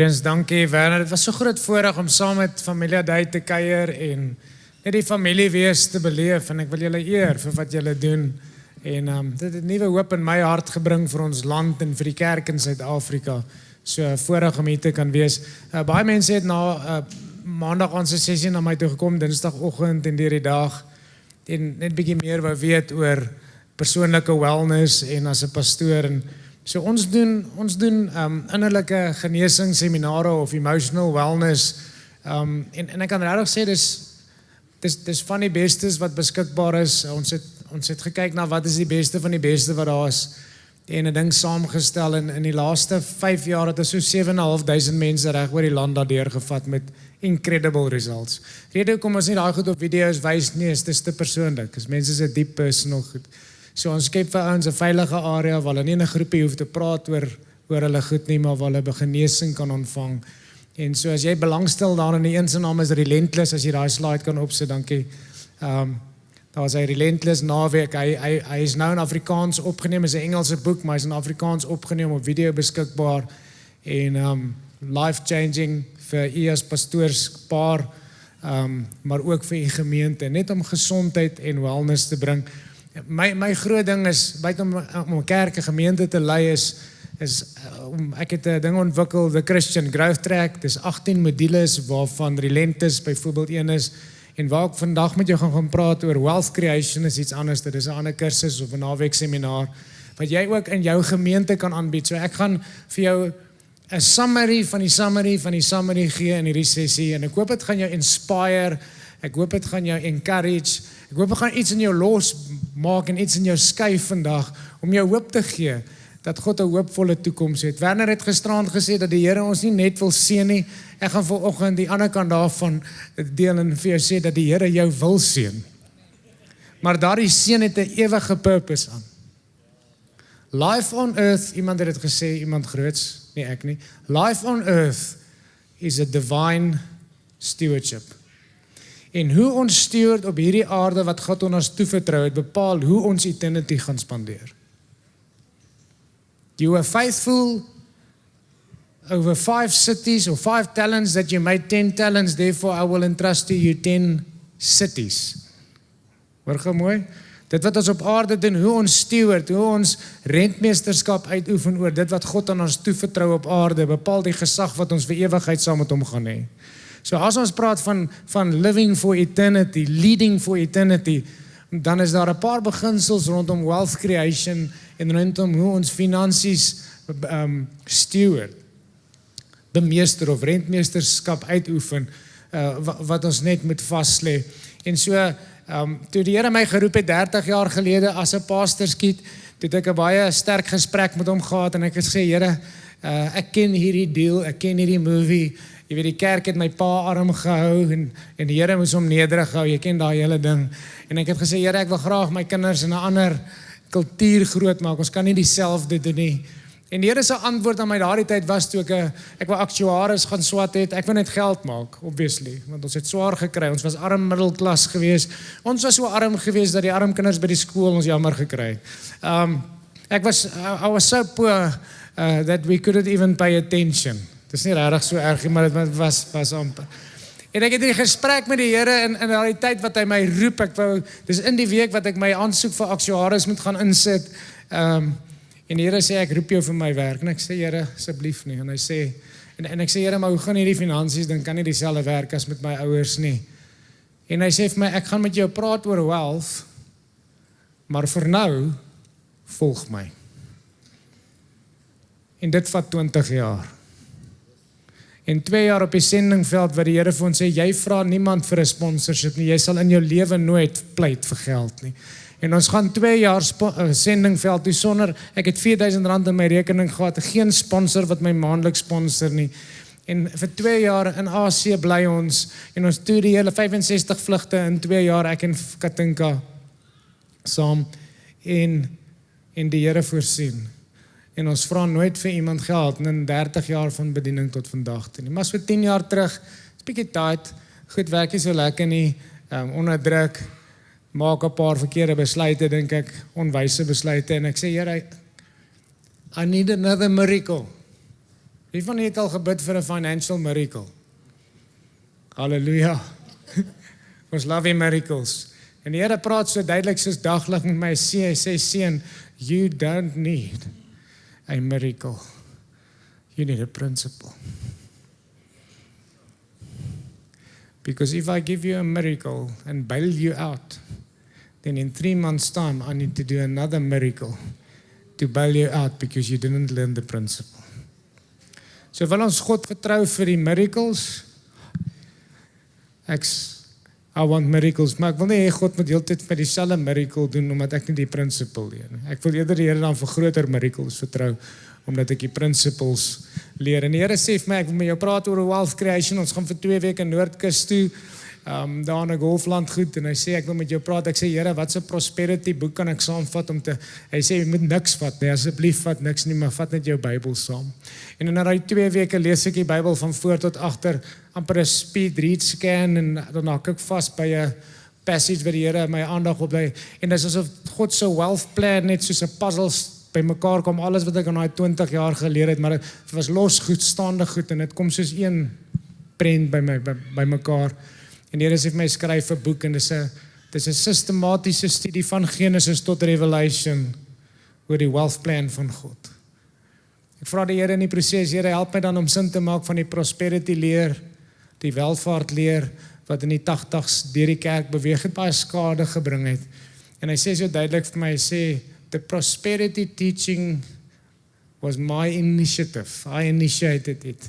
Eens dankie Werner, dit was so groot voorreg om saam met familie Adey te kuier en net die familie wees te beleef en ek wil julle eer vir wat julle doen en dit het nuwe hoop in my hart gebring vir ons land en vir die kerk in Suid-Afrika. So voorreg om hier te kan wees. Baie mense het na maandag aan se sessie na my toe gekom, dinsdagoggend en deur die dag en net bietjie meer wou weet oor persoonlike wellness en as 'n pastoor en so ons doen innerlike genesingsseminare of emotional wellness en ek kan regtig sê dis van die bestes wat beskikbaar is. Ons het gekyk na wat is die beste van die beste wat daar is en 'n ding saamgestel en in die laaste 5 jaar het ons so 7.500 mense reg oor die land daardeur gevat met incredible results. Rede hoekom ons nie daai goed op video's wys nie, is dis te persoonlik. Dis mense se diep personal goed. So ons skep vir ouens 'n veilige area waar hulle nie in 'n groepie hoef te praat oor hulle goed nie, maar waar hulle genesing kan ontvang. En so as jy belangstel daarin, die een se naam is Relentless, as jy daai slide kan opsit, dankie. Daar was hy Relentless naweek. Hy is nou in Afrikaans opgeneem, is 'n Engelse boek, maar hy is in Afrikaans opgeneem op video beskikbaar en life changing vir u as pastoorspaar, maar ook vir u gemeente, net om gesondheid en wellness te bring. My groot ding is, buiten om 'n kerk, 'n gemeente te lei ek het 'n ding ontwikkel, the Christian Growth Track, dis 18 modules waarvan Relentless byvoorbeeld een is, en waar ek vandag met jou gaan praat oor wealth creation is iets anders, dit is 'n ander kursus of 'n naweek seminaar, wat jy ook in jou gemeente kan aanbied. So ek gaan vir jou 'n summary van die summary gee in hierdie sessie, en ek hoop dit gaan jou inspire, ek hoop dit gaan jou encourage, ek hoop dit gaan iets in jou losmaak en iets in jou skuif vandag, om jou hoop te gee, dat God 'n hoopvolle toekoms het. Werner het gisterand gesê dat die Here ons nie net wil seën nie, ek gaan vanoggend die ander kant daarvan deel en vir jou sê dat die Here jou wil seën. Maar daardie seën het 'n ewige purpose aan. Life on earth, iemand het dit gesê, iemand groots, nie ek nie. Life on earth is a divine stewardship. En hoe ons steward op hierdie aarde wat God aan ons toevertrou het, bepaal hoe ons eternity gaan spandeer. You were faithful over 5 cities or 5 talents that you made 10 talents, therefore I will entrust to you 10 cities. Hoor gou mooi? Dit wat ons op aarde doen, hoe ons steward, hoe ons rentmeesterskap uitoefen oor dit wat God aan ons toevertrou op aarde, bepaal die gesag wat ons vir ewigheid saam met hom gaan hê. So as ons praat van living for eternity, leading for eternity, dan is daar 'n paar beginsels rondom wealth creation en rondom hoe ons finansies steward, bemeester of rentmeesterskap uitoefen, wat ons net moet vaslê. En so, toe die Here my geroep het 30 jaar gelede as 'n pastorskiet, toe het ek 'n baie sterk gesprek met hom gehad en ek het gesê, Here, ek ken hierdie deal, ek ken hierdie movie. Jy weet, die kerk het my pa arm gehou en die Here moes hom nederig hou, jy ken daai hele ding. En ek het gesê, Here, ek wil graag my kinders in 'n ander kultuur groot maak, ons kan nie dieselfde doen nie. En die Here se antwoord aan my daardie tyd was toe ek wou aktuaris gaan swat het, ek wou net geld maak, obviously, want ons het swaar gekry, ons was arm middelklas gewees, ons was so arm gewees dat die arm kinders by die skool ons jammer gekry. I was so poor that we couldn't even pay attention. Dis nie regtig so erg nie, maar dit was amper. En ek het die gesprek met die Here in daai tyd wat hy my roep, dis in die week wat ek my aansoek vir aktuaris moet gaan insit, en die Here sê, ek roep jou vir my werk, en ek sê, Here, asseblief nie, en hy sê, en ek sê, Here, maar hoe gaan hierdie finansies, dan kan nie dieselfde werk as met my ouers nie. En hy sê vir my, ek gaan met jou praat oor wealth, maar vir nou, volg my. En dit vat 20 jaar. En 2 jaar op die sendingveld wat die Here vir ons sê, jy vra niemand vir 'n sponsorship nie, jy sal in jou lewe nooit pleit vir geld nie. En ons gaan 2 jaar sendingveld toe sonder, ek het R4,000 in my rekening gehad, geen sponsor wat my maandeliks sponsor nie. En vir 2 jaar in Asië bly ons, en ons toer die hele 65 vlugte in 2 jaar, ek en Katinka saam, en die Here voorsien. En ons vra nooit vir iemand geld in 30 jaar van bediening tot vandag toe nie. Maar so 10 jaar terug, is bietjie tight, goed werk nie so lekker nie, onder druk, maak 'n paar verkeerde besluite, dink ek, onwyse besluite, en ek sê, Here, I need another miracle. Wie van julle het al gebid vir 'n financial miracle? Halleluja. Ons love miracles. En die Here praat so duidelik soos daglig met my, hy sê, seun, you don't need a miracle. You need a principle. Because if I give you a miracle and bail you out, then in 3 months' time, I need to do another miracle to bail you out because you didn't learn the principle. So wil ons God vertrou vir die miracles. I want miracles, maar ek wil nie hê God moet heeltyd vir dieselfde miracle doen, omdat ek nie die principle leer nie. Ek wil eerder die Here dan vir groter miracles vertrou, omdat ek die principles leer. En die Here sê vir my, ek wil met jou praat oor wealth creation, ons gaan vir 2 weke Noordkus toe, daar in 'n golfland goed, en hy sê, ek wil met jou praat, ek sê, Here, wat 'n prosperity boek kan ek saamvat om te, hy sê, jy moet niks vat nie, asseblief vat niks nie, maar vat net jou Bybel saam. En in daai 2 weke lees ek die Bybel van voor tot agter, amper 'n speed read scan, en dan hak ek vas by 'n passage wat die Here my aandag op lê, en dis asof God se wealth plan net soos 'n puzzle by mekaar kom, alles wat ek in daai 20 jaar geleer het, maar dit was los goed, staande goed, en dit kom soos een prent by mekaar. En die Here sê vir my, skryf 'n boek, en dis 'n sistematiese studie van Genesis tot Revelation oor die wealth plan van God. Ek vra die Here in die proses, Here, help my dan om sin te maak van die prosperity leer, die welvaart leer, wat in die 80s deur die kerk beweeg het, baie skade gebring het. En hy sê so duidelik vir my, hy sê, the prosperity teaching was my initiative. I initiated it,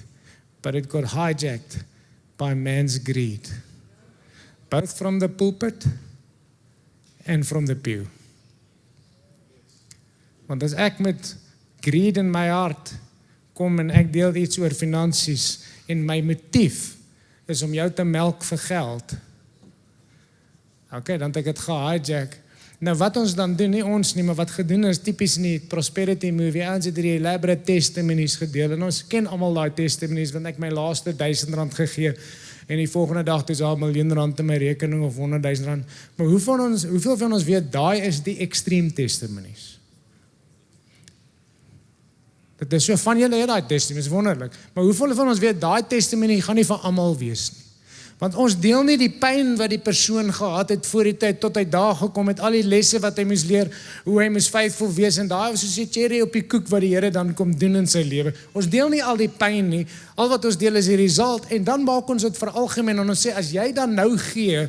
but it got hijacked by man's greed. Both from the pulpit and from the pew. Want as ek met greed in my hart kom en ek deel iets oor finansies en my motief is om jou te melk vir geld, dan het ek het gehijack. Nou wat ons dan doen, nie ons nie, maar wat gedoen is, typies in die prosperity movie, ons het die elaborate testimonies gedeel, en ons ken almal daai testimonies, want ek my laaste R1000 gegee, en die volgende dag is daar R1 miljoen in my rekening, of R100,000, maar hoeveel van ons weet, daai is die extreme testimonies. Dit is so van julle het daai testimonies, is wonderlik, maar hoeveel van ons weet, daai testimony gaan nie van almal wees nie. Want ons deel nie die pyn wat die persoon gehad het voor die tyd, tot hy daar gekom het, al die lesse wat hy moes leer, hoe hy moes faithful wees, en daai was soos die cherry op die koek wat die Here dan kom doen in sy lewe. Ons deel nie al die pyn nie, al wat ons deel is die result, en dan maak ons dit veralgemeen, en ons sê, as jy dan nou gee,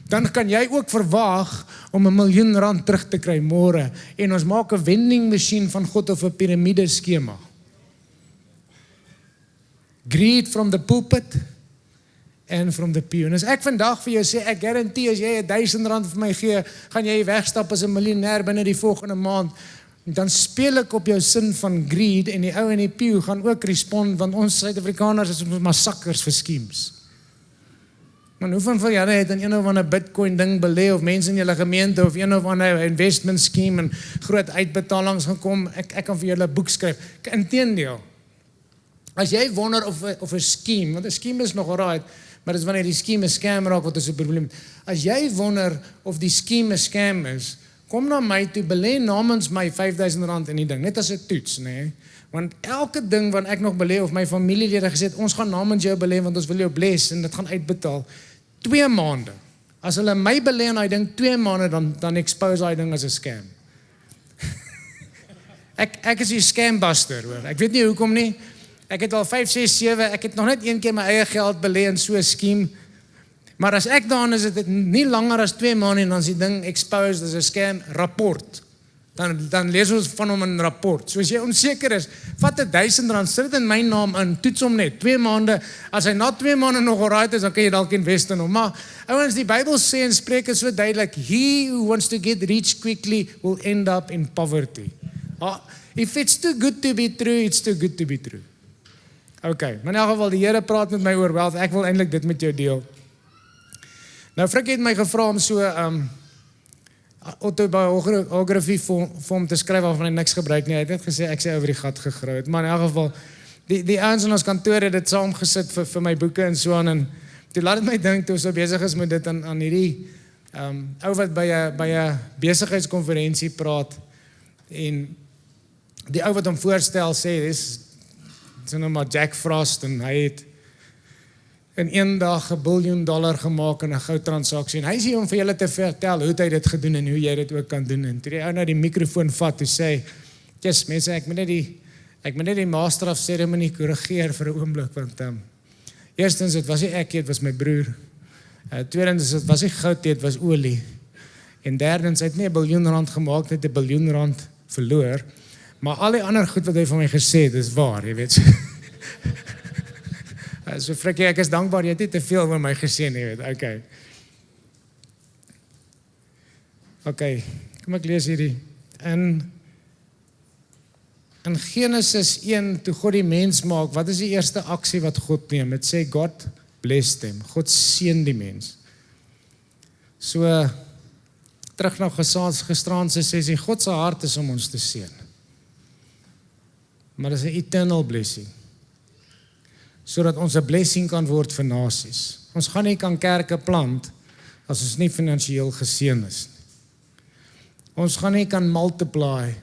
dan kan jy ook verwag om R1 miljoen terug te kry môre, en ons maak 'n vending machine van God of 'n piramide skema. Greed from the pulpit, and from the pew. En as ek vandag vir jou sê, ek garandeer, as jy R1000 vir my gee, gaan jy wegstap as 'n miljonair binne die volgende maand, dan speel ek op jou sin van greed, en die ou in die pew gaan ook respond, want ons Suid-Afrikaners is ons maar sakkers vir schemes. Maar hoeveel van julle het in een of ander Bitcoin ding belê, of mense in julle gemeente, of een of ander investment scheme, en groot uitbetalings gekom, ek kan vir julle 'n boek skryf. Inteendeel, as jy wonder of 'n scheme, want 'n scheme is nog alright, maar dit is wanneer die scheme 'n scam raak, wat is 'n probleem. As jy wonder of die scheme 'n scam is, kom na my toe, belê namens my R5000 in die ding, net as 'n toets, nee. Want elke ding wat ek nog belê, of my familielede gesê het, ons gaan namens jou belê, want ons wil jou bless, en dit gaan uitbetaal. 2 maande. As hulle my belê in daai ding 2 maande, dan expose daai ding as 'n scam. Ek is die scam buster, hoor. Ek weet nie hoekom nie. Ek het al 5, 6, 7, ek het nog net een keer my eie geld belê in so 'n skema. Maar as ek daarin is, dit nie langer as 2 maande en dan is die ding exposed as 'n scam rapport. Dan lees ons van hom 'n rapport. So as jy onseker is, vat R1000, sit dit in my naam in, toets hom net 2 maande. As hy na 2 maande nog alright is, dan kan jy dalk invest in hom. Maar ouens, die Bybel sê in Spreuke so duidelik, he who wants to get rich quickly will end up in poverty. If it's too good to be true, it's too good to be true. Okay, maar in elk geval, die Here praat met my oor wealth, ek wil eintlik dit met jou deel. Nou, Frik het my gevra om so autobiografie vir hom te skryf, waarvan hy niks gebruik nie. Hy het net gesê, ek sê oor die gat gegrou het. Maar in elk geval, die ouens in ons kantoor het dit saamgesit vir my boeke en so aan, en toe laat het my dink, toe so besig is met dit aan hierdie ou wat by 'n besigheidskonferensie praat, en die ou wat hom voorstel sê, dis Sy noem maar Jack Frost en hy het in een dag $1 biljoen gemaak in 'n goudtransaksie. En hy is hier om vir julle te vertel hoe hy dit gedoen en hoe jy dit ook kan doen. En toe die ou nou die mikrofoon vat, toe sê, "Yes, mense, ek moet net die master of ceremony korrigeer vir 'n oomblik, want eerstens, dit was nie ek, dit was my broer. Tweedens, dit was nie goud, dit was olie. En derdens, hy het nie $1 biljoen gemaak, net $1 biljoen verloor. Maar al die ander goed wat hy van my gesê het, is waar, jy weet. So Frikkie, ek is dankbaar, jy het nie te veel van my gesê nie, jy weet, okay, kom ek lees hierdie. In Genesis 1, toe God die mens maak, wat is die eerste aksie wat God neem? Het sê, God bless them, God seën die mens. So, terug na gisteraand se sessie, God se hart is om ons te seën. Maar dit is 'n eternal blessing. Sodat ons 'n blessing kan word vir nasies. Ons gaan nie kan kerke plant as ons nie finansiëel geseën is nie. Ons gaan nie kan multiply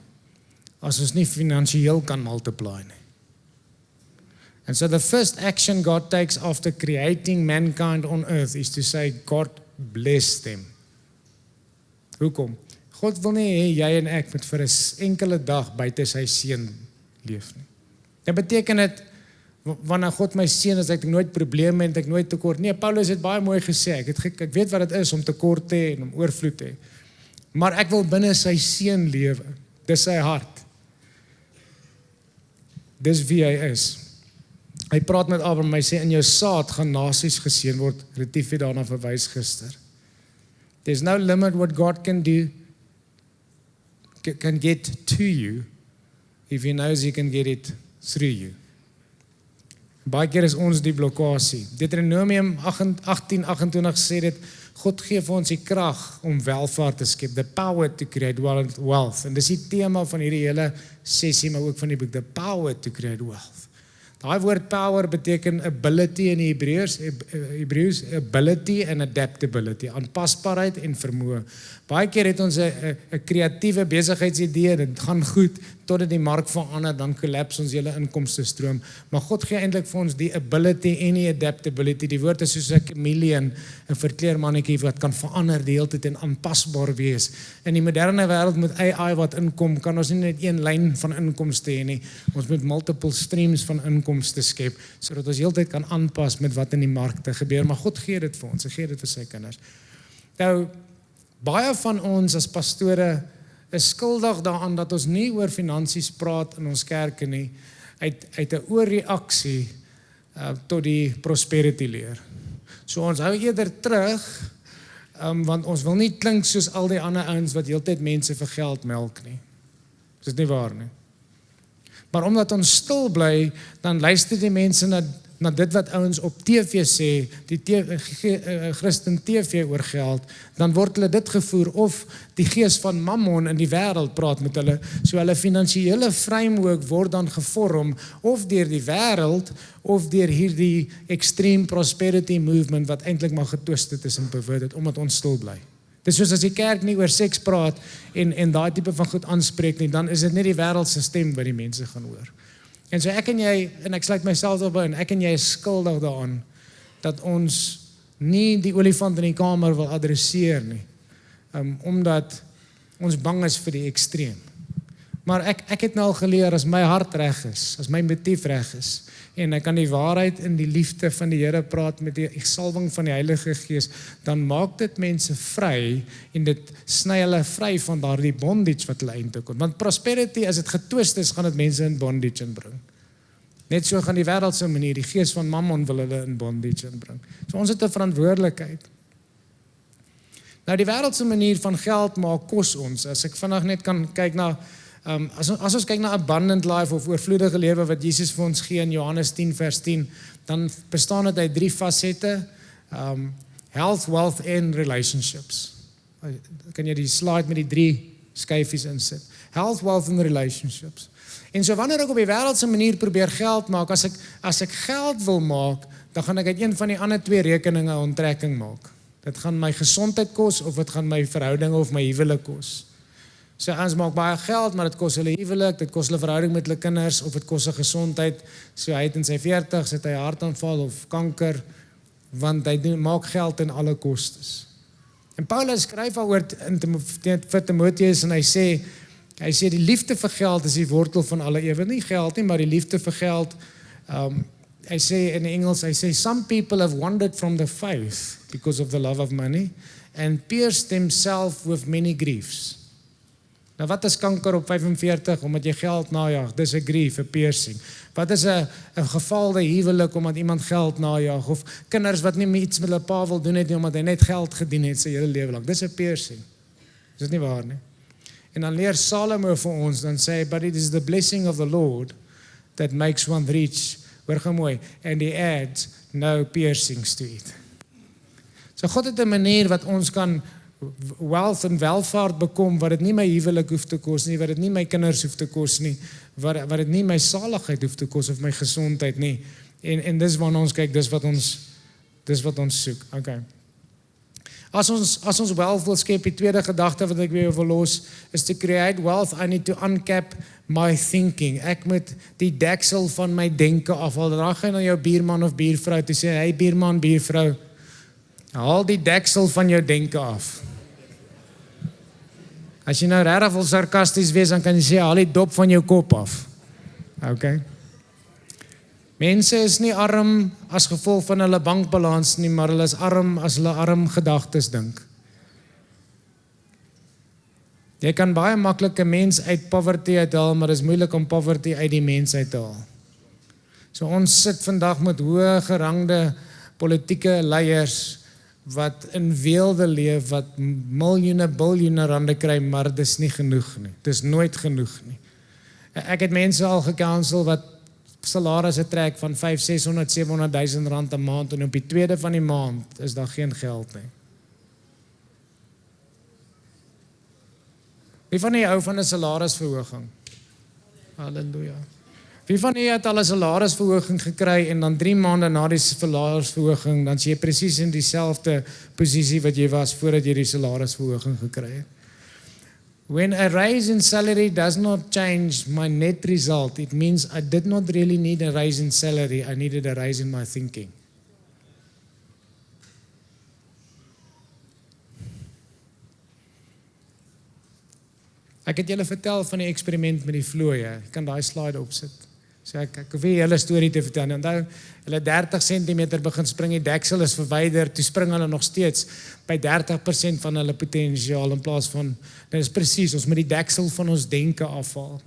as ons nie finansiëel kan multiply nie. And so the first action God takes after creating mankind on earth is to say, God bless them. Hoekom? God wil nie hê jy en ek moet vir 'n enkele dag buite sy seën leef nie. Dit beteken dit, wanneer God my seën, as ek nooit probleme en ek nooit tekort. Nee, Paulus het baie mooi gesê, ek weet wat dit is om tekort te hê en om oorvloed te hê. Maar ek wil binne sy seën lewe. Dis sy hart. Dis wie hy is. Hy praat met Abraham, hy sê, in jou saad gaan nasies geseën word. Retief het daarna verwys gister. There's no limit what God can do, can get to you, if he knows he can get it through you. Baie keer is ons die blokkade. Deuteronomium 18:28 sê dit, God gee vir ons die krag om welvaart te skep, the power to create wealth. En dis die tema van hierdie hele sessie, maar ook van die boek, the power to create wealth. Daai woord power beteken ability in die Hebreëus, ability en adaptability, aanpasbaarheid en vermoë. Baie keer het ons 'n kreatiewe besigheidsidee, dit gaan goed, totdat die mark verander, dan kollaps ons hele inkomste stroom. Maar God gee eintlik vir ons die ability en die adaptability. Die woord is soos 'n chameleon, 'n verkleermannetjie wat kan verander die hele tyd en aanpasbaar wees. In die moderne wêreld met AI wat inkom, kan ons nie net een lyn van inkomste hê nie. Ons moet multiple streams van inkomste skep, sodat ons heeltyd kan aanpas met wat in die markte gebeur. Maar God gee dit vir ons, hy gee dit vir sy kinders. Nou, baie van ons as pastore is skuldig daaraan dat ons nie oor finansies praat in ons kerke nie, uit 'n oorreaksie tot die prosperity leer. So ons hou eerder terug, want ons wil nie klink soos al die ander ouens wat heeltyd mense vir geld melk nie. Dis nie waar nie. Maar omdat ons stil bly, dan luister die mense na dit wat ouens op TV sê, die Christen TV oor geld, dan word hulle dit gevoer, of die gees van Mammon in die wêreld praat met hulle, so hulle finansiële framework word dan gevorm, of deur die wêreld, of deur hierdie extreme prosperity movement, wat eintlik maar getwist is en perverted het, omdat ons stil bly. Dis soos as die kerk nie oor seks praat, en daai tipe van goed aanspreek nie, dan is dit nie die wêreld se stem wat die mense gaan hoor. En so ek en jy, en ek sluit myself daarby in, ek en jy is skuldig daaraan, dat ons nie die olifant in die kamer wil adresseer nie, omdat ons bang is vir die ekstreem. Maar ek het nou al geleer, as my hart reg is, as my motief reg is, en ek kan die waarheid in die liefde van die Here praat met die salwing van die Heilige Gees, dan maak dit mense vry, en dit sny hulle vry van daardie bondage wat hulle eintlik kom. Want prosperity, as dit getwist is, gaan dit mense in bondage inbring. Net so gaan die wêreld se manier, die gees van Mammon wil hulle in bondage inbring. So ons het 'n verantwoordelikheid. Nou die wêreld se manier van geld maak kos ons. As ek vandag net kan kyk na as ons kyk na abundant life of oorvloedige lewe wat Jesus vir ons gee in Johannes 10 vers 10, dan bestaan dit uit 3 fasette, health, wealth en relationships. Kan jy die slide met die 3 skyfies insit? Health, wealth en relationships. En so wanneer ek op die wêreldse manier probeer geld maak, as ek geld wil maak, dan gaan ek uit een van die ander 2 rekeninge onttrekking maak. Dit gaan my gesondheid kos, of dit gaan my verhoudinge of my huwelik kos. So ons maak baie geld, maar dit kos hulle huwelik, dit kos hulle verhouding met hulle kinders, of dit kos hulle gesondheid. So hy het in sy 40's het hy 'n hartaanval of kanker, want hy maak geld in alle kostes. En Paulus skryf daaroor vir Timoteus en hy sê die liefde vir geld is die wortel van alle ewig. Nie geld nie, maar die liefde vir geld. Hy sê in Engels, hy sê some people have wandered from the faith because of the love of money and pierced themselves with many griefs. Nou wat is kanker op 45 omdat jy geld najag? Dis 'n grief, 'n piercing. Wat is 'n gefaalde huwelik omdat iemand geld najag, of kinders wat nie iets met hulle pa wil doen het nie omdat hy net geld gedien het sy hele lewe lank. Dis 'n piercing. Dis nie waar nie. En dan leer Salomo vir ons, dan sê hy, but it is the blessing of the Lord that makes one rich. Hoor gou mooi, and he adds no piercings to it. So God het 'n manier wat ons kan wealth en welvaart bekom, wat dit nie my huwelik hoef te kos nie, wat dit nie my kinders hoef te kos nie, wat dit nie my saligheid hoef te kos of my gesondheid nie. En dis waarna ons kyk, dis wat ons soek. Okay. As ons wealth wil skep, die tweede gedagte wat ek weer wil los, is to create wealth, I need to uncap my thinking. Ek moet die deksel van my denke afhaal. Dan gaan jy na jou buurman of buurvrou te sê, hey buurman, buurvrou, haal die deksel van jou denke af. As jy nou regtig wil sarkasties wees, dan kan jy sê, haal die dop van jou kop af. Okay. Mense is nie arm as gevolg van hulle bankbalans nie, maar hulle is arm as hulle arm gedagtes dink. Jy kan baie maklik 'n mens uit poverty uithaal, maar dit is moeilik om poverty uit die mens uit te haal. So ons sit vandag met hoë gerangde politieke leiers wat in weelde leef, wat miljoene, biljoene rande kry, maar dis nie genoeg nie. Dis nooit genoeg nie. Ek het mense al gekansel wat salarisse trek van 500, 600, 700.000 rand 'n maand en op die tweede van die maand is daar geen geld nie. Wie van julle hou van 'n salarisverhoging? Halleluja. Wie van julle het al 'n salarisverhoging gekry en dan 3 maande na die salarisverhoging, dan is jy presies in dieselfde posisie wat jy was voordat jy die salarisverhoging gekry het? When a raise in salary does not change my net result, it means I did not really need a raise in salary, I needed a raise in my thinking. Ek het julle vertel van die eksperiment met die vlooie. Ek kan daai slide opsit. So ek hoef nie hele storie te vertel nie. Onthou, hulle 30 cm begin spring, die deksel is verwyder, toe spring hulle nog steeds by 30% van hulle potensiaal in plaas van, dit is presies, ons moet die deksel van ons denke afhaal.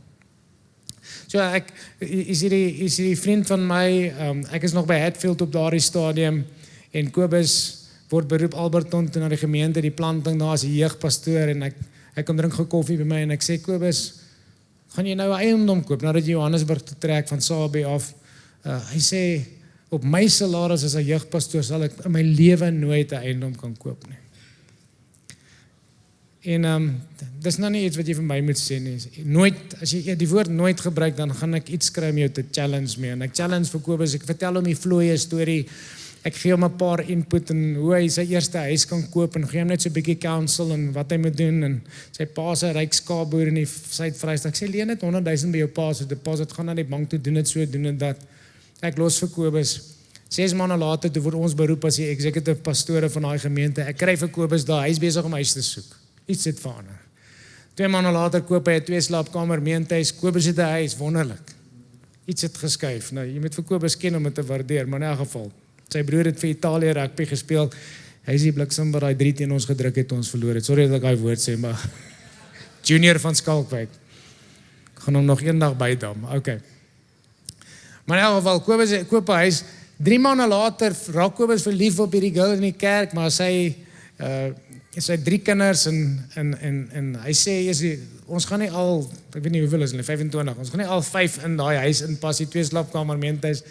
So ek is hierdie vriend van my, ek is nog by Hatfield op daardie stadium, en Kobus word beroep Alberton toe na die gemeente, die planting daar as die jeugpastoor, en hy kom drink gou koffie by my, en ek sê, Kobus, gaan jy nou 'n eiendom koop, nadat jy Johannesburg toe trek van Sabie af? Hy sê, op my salaris as 'n jeugpastoor sal ek in my lewe nooit 'n eiendom kan koop nie. En dis nou nie iets wat jy vir my moet sê nie. Nooit, as jy die woord nooit gebruik, dan gaan ek iets skry om jou te challenge mee. En ek challenge vir Kobus, ek vertel hom die vlooie storie, ek gee hom 'n paar input en hoe hy sy eerste huis kan koop, en gee hom net so 'n bietjie counsel en wat hy moet doen, en sy pa se ryk skaapboer in die Suid-Vrystaat. Ek sê, leen net 100,000 by jou pa se deposit, gaan na die bank toe, doen dit so, doen dit dat. Ek los vir Kobus. 6 maande later, toe word ons beroep as die executive pastore van daai gemeente. Ek kry vir Kobus daar, hy is besig om huis te soek. Iets het verander. 2 maande later koop hy 'n 2-slaapkamer meentuis. Kobus het 'n huis, wonderlik. Iets het geskuif. Nou, jy moet vir Kobus ken om dit te waardeer, maar in 'n geval. Sy broer het vir Italië rugby gespeel. Hy is die bliksem wat daai 3 teen ons gedruk het, ons verloor het. Sorry dat ek daai woord sê, maar Junior van Skalkwyk. Ek gaan hom nog eendag bydam. Okay. Maar in elk geval, Kobus koop 'n huis. 3 maande later raak Kobus verlief op hierdie girl in die kerk, maar sy het 3 kinders en hy sê, ons gaan nie al, ek weet nie hoeveel is hulle, 25, ons gaan nie al 5 in daai huis inpas, die 2-slaapkamer meentuis.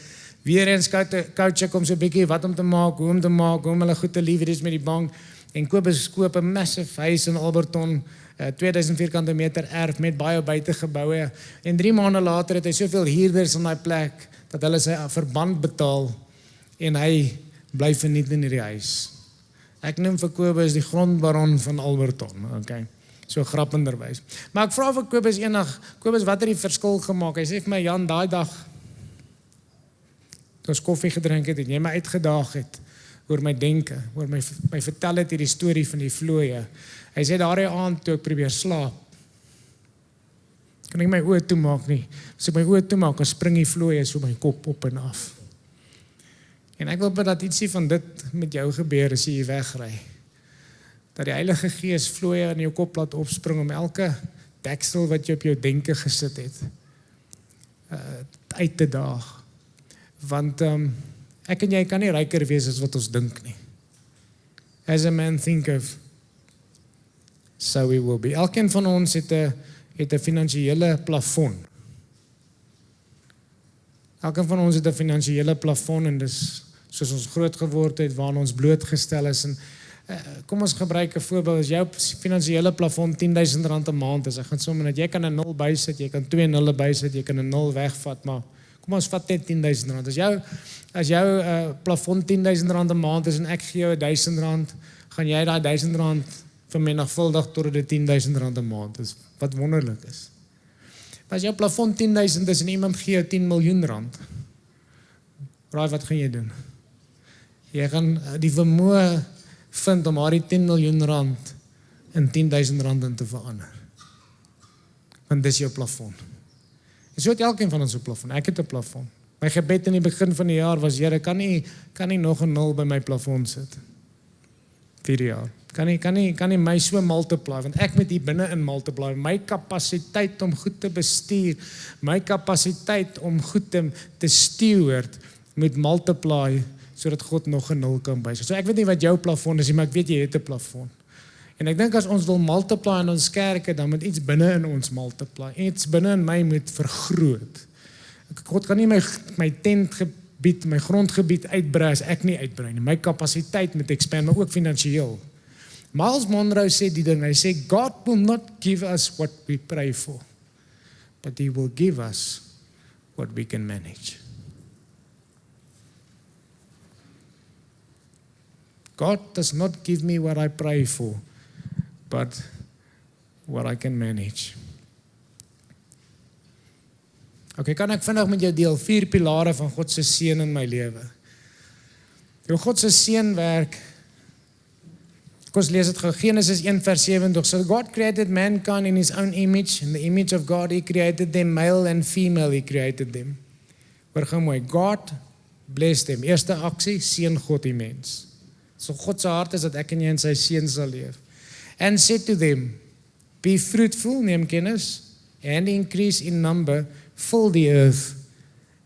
Weer eens coach ek om so 'n bietjie wat om te maak, hoe om hulle goed te leverage met die bank, en Kobus koop 'n massive huis in Alberton, 2000 vierkante meter erf met baie buitegeboue, en 3 maande later het hy soveel huurders in daai plek, dat hulle sy verband betaal, en hy bly verniet in hierdie huis. Ek noem vir Kobus die grondbaron van Alberton, okay. so grappenderwys. Maar ek vra vir Kobus eendag, Kobus, wat het die verskil gemaak? Hy sê vir my, Jan, daai dag, toe ons koffie gedrink het, en jy my uitgedaag het, oor my denke, oor my vertel het hierdie storie van die vlooie. Hy sê, daardie aand toe ek probeer slaap, kan ek my oë toemaak nie. As ek my oë toemaak, dan spring die vlooie so my kop op en af. En ek wil bid dat ietsie van dit met jou gebeur as jy hier wegry. Dat die Heilige Gees vlooie in jou kop laat opspring om elke deksel wat jy op jou denke gesit het, uit te daag. Want ek en jy kan nie ryker wees as wat ons dink nie. As a man thinketh, so we will be. Elkeen van ons het 'n finansiële plafon. Elkeen van ons het 'n finansiële plafon en dis soos ons groot geword het, waaraan ons blootgestel is. En kom ons gebruik 'n voorbeeld, as jou finansiële plafon R10,000 'n maand is, ek gaan sommer net, jy kan 'n 0 bysit, jy kan 2 nulle bysit, jy kan 'n 0 wegvat, maar kom ons vat net R10,000. As jou plafon R10,000 'n maand is en ek gee jou R1,000, gaan jy daai R1,000 vermenigvuldig tot dit R10,000 'n maand is, wat wonderlik is. Maar as jou plafon R10,000 is en iemand gee jou R10 miljoen, raai wat gaan jy doen? Jy gaan die vermoë vind om die R10 miljoen in R10,000 in te verander. Want dis jou plafon. En so het elkeen van ons 'n plafon. Ek het 'n plafon. My gebed in die begin van die jaar was, Here, kan nie nog 'n 0 by my plafon sit. 4 jaar. Kan nie my so multiply, want ek moet hier binne in multiply. My kapasiteit om goed te bestuur, my kapasiteit om goed te steward, moet multiply, sodat God nog 'n 0 kan bysit. So ek weet nie wat jou plafon is, maar ek weet jy het 'n plafon. En ek dink as ons wil multiply in ons kerke, dan moet iets binne in ons multiply. Iets binne in my moet vergroot. God kan nie my tentgebied, my grondgebied uitbrei as ek nie uitbrei nie. My kapasiteit moet expand, maar ook finansiëel. Miles Monroe sê die ding, hy sê, God will not give us what we pray for, but He will give us what we can manage. God does not give me what I pray for, but what I can manage. Okay, kan ek vinnig met jou deel 4 pilare van God se seën in my lewe. Hoe God se seën werk. Kom ons lees dit gou. Genesis 1:27. So God created mankind in His own image, in the image of God He created them, male and female He created them. Hoor gou mooi. God bless them. Eerste aksie, seën God die mens. So God se hart is dat ek en jy in sy seën sal leef. And said to them, be fruitful, neem kennis, and increase in number, fill the earth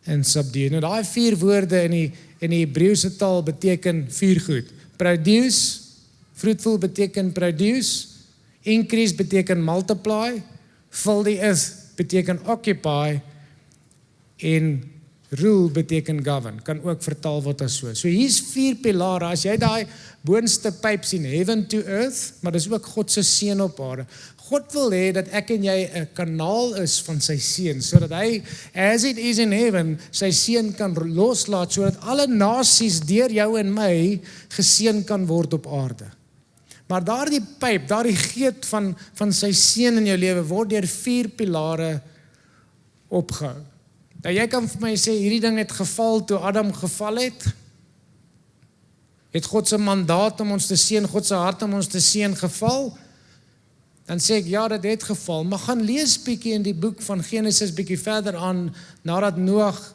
and subdue. Nou daai 4 woorde in die Hebreëse taal beteken 4 goed. Produce, fruitful beteken produce, increase beteken multiply, fill the earth beteken occupy, en rule beteken govern, kan ook vertaal word as so. So hier's 4 pilare, as jy daai boonste pyp sien, heaven to earth, maar dis ook God se seën op aarde. God wil hê dat ek en jy 'n kanaal is van sy seën, sodat hy, as it is in heaven, sy seën kan loslaat, sodat alle nasies deur jou en my geseën kan word op aarde. Maar daardie pyp, daardie geet van sy seën in jou lewe, word deur 4 pilare opgehou. Nou jy kan vir my sê, hierdie ding het geval toe Adam geval het. Het God se mandaat om ons te seën, God se hart om ons te seën geval? Dan sê ek, ja, dit het geval. Maar gaan lees bietjie in die boek van Genesis bietjie verder aan, nadat Noag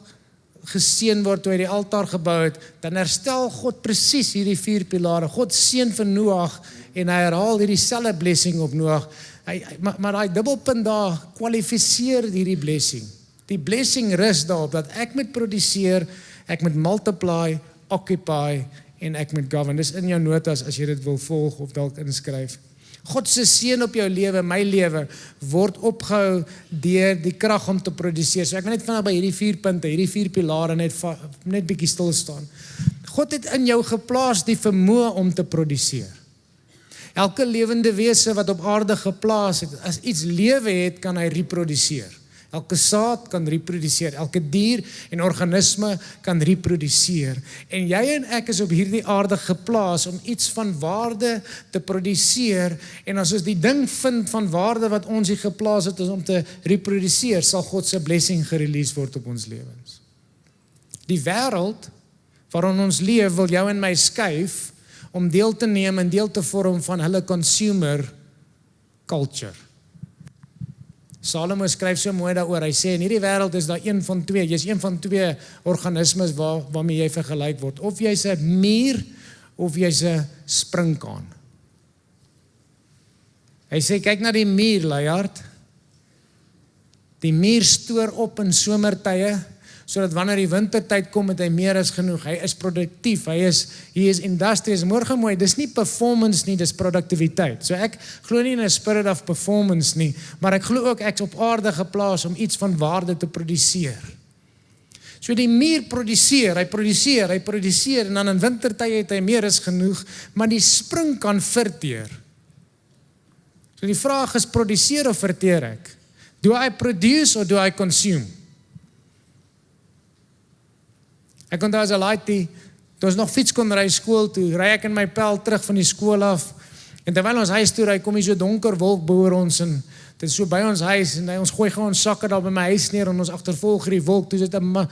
geseën word toe hy die altaar gebou het, dan herstel God presies hierdie 4 pilare. God seën vir Noag en hy herhaal hierdie selfde blessing op Noag. Maar daai dubbelpunt daar kwalifiseer hierdie blessing. Die blessing rus daarop dat ek moet produseer, ek moet multiply, occupy en ek moet govern. Dis in jou notas as jy dit wil volg of dalk inskryf. God se seën op jou lewe, my lewe, word opgehou deur die krag om te produseer. So ek wil net vanaf by hierdie 4 punte, hierdie 4 pilare net bietjie stil staan. God het in jou geplaas die vermoë om te produseer. Elke lewende wese wat op aarde geplaas het, as iets lewe het, kan hy reproduseer. Elke saad kan reproduseer, elke dier en organisme kan reproduseer. En jy en ek is op hierdie aarde geplaas om iets van waarde te produseer, en as ons die ding vind van waarde wat ons hier geplaas het om te reproduseer, sal God se blessing gerelease word op ons lewens. Die wêreld waarin ons leef wil jou en my skuif om deel te neem en deel te vorm van hulle consumer culture. Salomo skryf so mooi daaroor, hy sê in hierdie wêreld is daar jy's een van twee organismes waarmee jy vergelyk word, of jy's 'n mier, of jy's 'n sprinkaan. Hy sê, kyk na die mier, Luiaard. Die mier stoor op in somertye, sodat wanneer die wintertyd kom, het hy meer as genoeg. Hy is produktief, hy is industrious. Môre mooi, dis nie performance nie, dis produktiwiteit. So ek glo nie in 'n spirit of performance nie, maar ek glo ook ek's op aarde geplaas om iets van waarde te produseer. So die mier produseer, en dan in wintertye het hy meer as genoeg, maar die sprinkaan verteer. So die vraag is, produseer of verteer ek? Do I produce or do I consume? Ek onthou as 'n laaitie, toe ons nog fiets kon ry skool toe, ry ek in my pel terug van die skool af, en terwyl ons huis toe ry, kom hier so donker wolk bo oor ons, en dit is so by ons huis, en ons gooi gewoon sakke daar by my huis neer, en ons agtervolg die wolk, toe sit 'n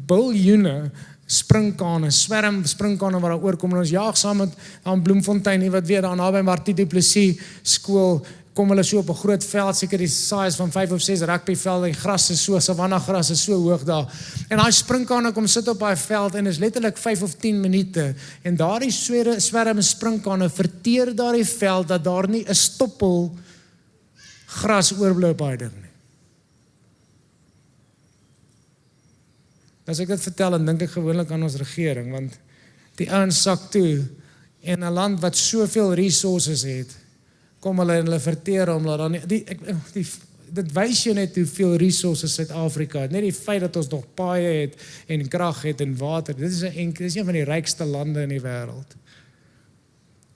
biljoene springkane, swerm springkane wat daar oorkom, en ons jaag saam met aan Bloemfontein, nie wat weer daar naby Martie du Plessis skool, kom hulle so op 'n groot veld, seker die size van 5 of 6 rugbyvelde, die gras is so, savanna gras is so hoog daar, en daai springkane kom sit op daai veld, en is letterlik 5 of 10 minute, en daardie swerm springkane verteer daardie veld, dat daar nie 'n stoppel gras oorbly op daai ding nie. As ek dit vertel, dan dink ek gewoonlik aan ons regering, want die ouens sak toe, en 'n land wat soveel resources het, kom hulle en hulle verteer om, dit wys jou net hoeveel resources Suid-Afrika het, net die feit dat ons nog paaie het, en krag het, en water, dit is een van die rykste lande in die wêreld.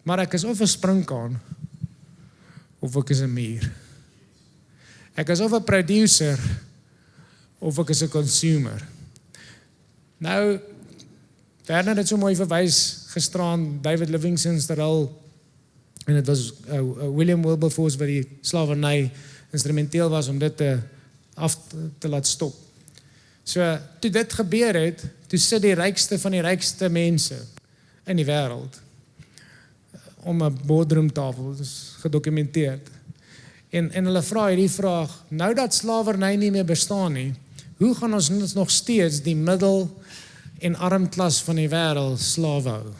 Maar ek is of 'n springkaan, of ek is 'n mier. Ek is of 'n producer, of ek is 'n consumer. Nou, Werner het so mooi verwys gisteraan, David Livingstone's rol, en dit was William Wilberforce wat die slaverny instrumenteel was om dit te laat stop. So, toe dit gebeur het, toe sit die rykste van die rykste mense in die wêreld om 'n boardroomtafel, dit is gedokumenteerd. En hulle vra hierdie vraag, nou dat slawerny nie meer bestaan nie, hoe gaan ons nog steeds die middel- en armklas van die wêreld slawe hou?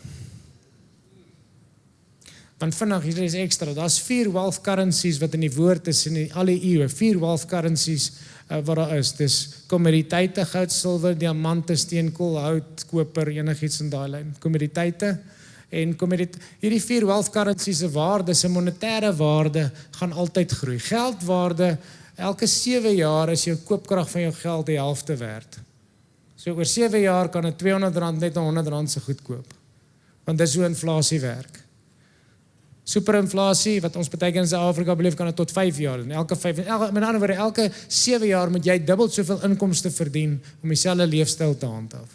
Want vinnig, hier is ekstra, daar's 4 wealth currencies wat in die woord is in al die eeue, 4 wealth currencies wat daar is, dis kommoditeite, goud, silwer, diamante, steenkool, hout, koper, enigiets in daai lyn, kommoditeite, en hierdie 4 wealth currencies se waarde, se monetêre waarde, gaan altyd groei. Geldwaarde, elke 7 jaar is jou koopkrag van jou geld die helfte werd. So oor 7 jaar kan 'n R200 net 'n R100 se goed koop, want dis hoe inflasie werk. Superinflasie, wat ons baie keer in Suid-Afrika beleef, kan dit tot 5 jaar, en met ander woorde, elke 7 jaar moet jy dubbel soveel inkomste verdien, om dieselfde leefstyl te handhaaf.